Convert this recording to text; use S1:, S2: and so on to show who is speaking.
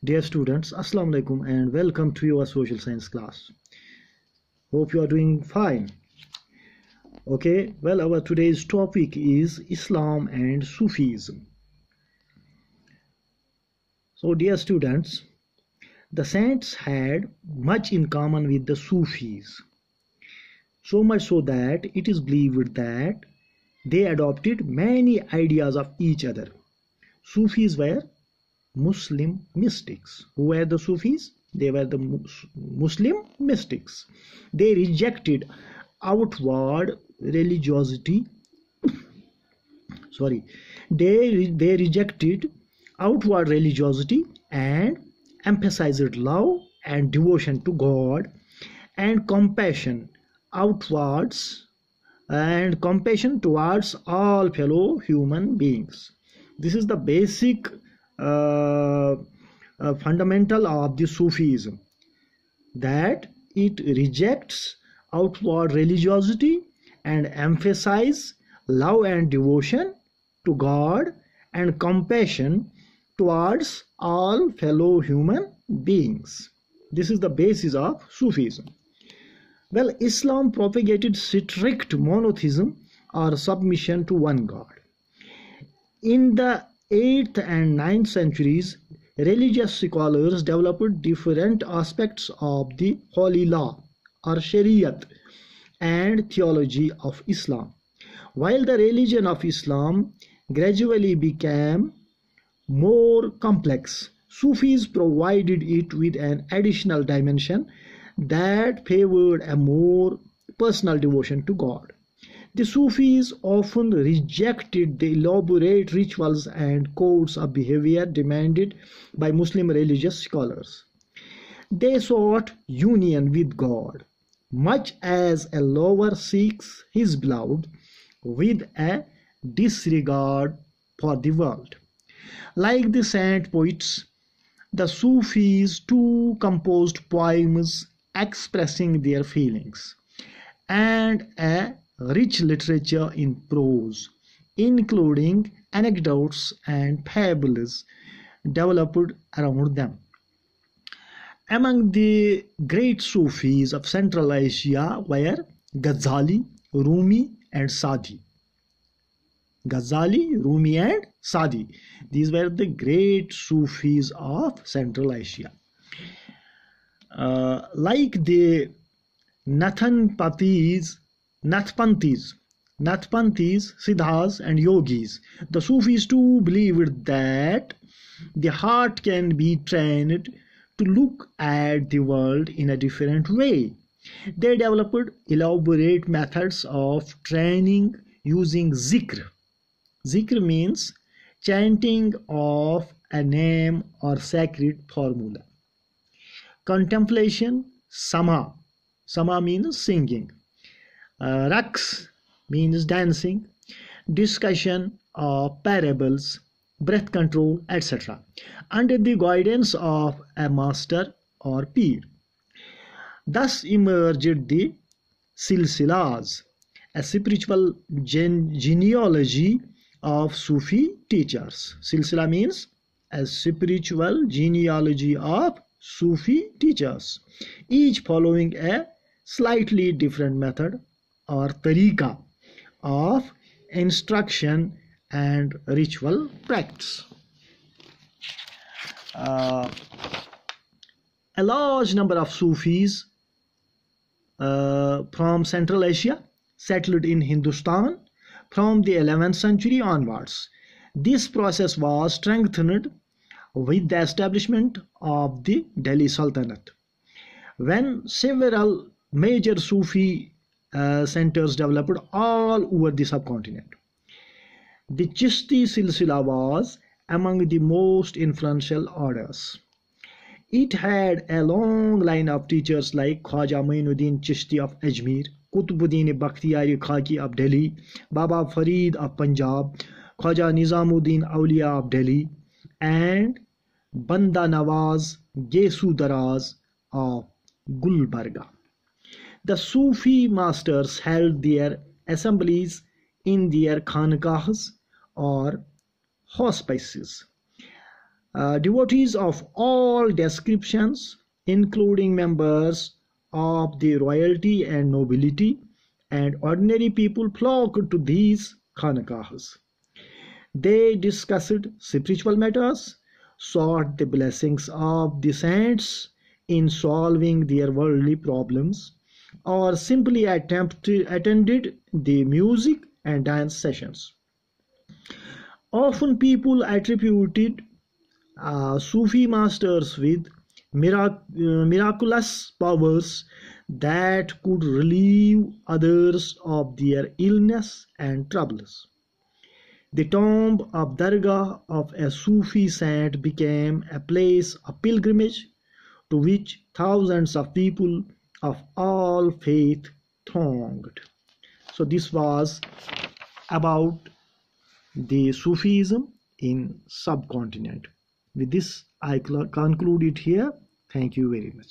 S1: Dear students, Assalamu alaikum and welcome to your social science class. Hope you are doing fine. Okay, well, our today's topic is Islam and Sufism. So, dear students, the saints had much in common with the Sufis, so much so that it is believed that they adopted many ideas of each other. Sufis were Muslim mystics. Who were the Sufis? They were the Muslim mystics. They rejected outward religiosity. They rejected outward religiosity and emphasized love and devotion to God and compassion outwards and compassion towards all fellow human beings. This is the basic fundamental of the Sufism, that it rejects outward religiosity and emphasizes love and devotion to God and compassion towards all fellow human beings. This is the basis of Sufism. Well, Islam propagated strict monotheism or submission to one God. In the 8th and 9th centuries, religious scholars developed different aspects of the holy law or Shariat and theology of Islam. While the religion of Islam gradually became more complex, Sufis provided it with an additional dimension that favored a more personal devotion to God. The Sufis often rejected the elaborate rituals and codes of behavior demanded by Muslim religious scholars. They sought union with God, much as a lover seeks his beloved, with a disregard for the world. Like the saint poets, the Sufis too composed poems expressing their feelings, and a rich literature in prose, including anecdotes and fables, developed around them. Among the great Sufis of Central Asia were Ghazali, Rumi, and Sadi. Ghazali, Rumi, and Sadi. These were the great Sufis of Central Asia. Like the Nathpanthis, Siddhas, and Yogis, the Sufis too believed that the heart can be trained to look at the world in a different way. They developed elaborate methods of training using zikr. Zikr means chanting of a name or sacred formula. Contemplation, sama. Sama means singing. Raqs means dancing. Discussion of parables, breath control, etc. under the guidance of a master or peer. Thus emerged the silsilas, a spiritual genealogy of Sufi teachers. Silsila means a spiritual genealogy of Sufi teachers, each following a slightly different method or tariqa of instruction and ritual practice. A large number of Sufis from Central Asia settled in Hindustan from the 11th century onwards. This process was strengthened with the establishment of the Delhi Sultanate, when several major Sufi centers developed all over the subcontinent. The Chishti Silsila was among the most influential orders. It had a long line of teachers like Khwaja Mainuddin Chishti of Ajmer, Qutbuddin Bakhtiyari Khaki of Delhi, Baba Farid of Punjab, Khwaja Nizamuddin Awliya of Delhi, and Banda Nawaz Gesu Daraz of Gulbarga. The Sufi masters held their assemblies in their khanqahs or hospices. Devotees of all descriptions, including members of the royalty and nobility, and ordinary people flocked to these khanqahs. They discussed spiritual matters, sought the blessings of the saints in solving their worldly problems, or simply attended the music and dance sessions. Often people attributed Sufi masters with miraculous powers that could relieve others of their illness and troubles. The tomb of Dargah of a Sufi saint became a place of pilgrimage to which thousands of people of all faith thronged. So this was about the Sufism in subcontinent. With this, I conclude it here. Thank you very much.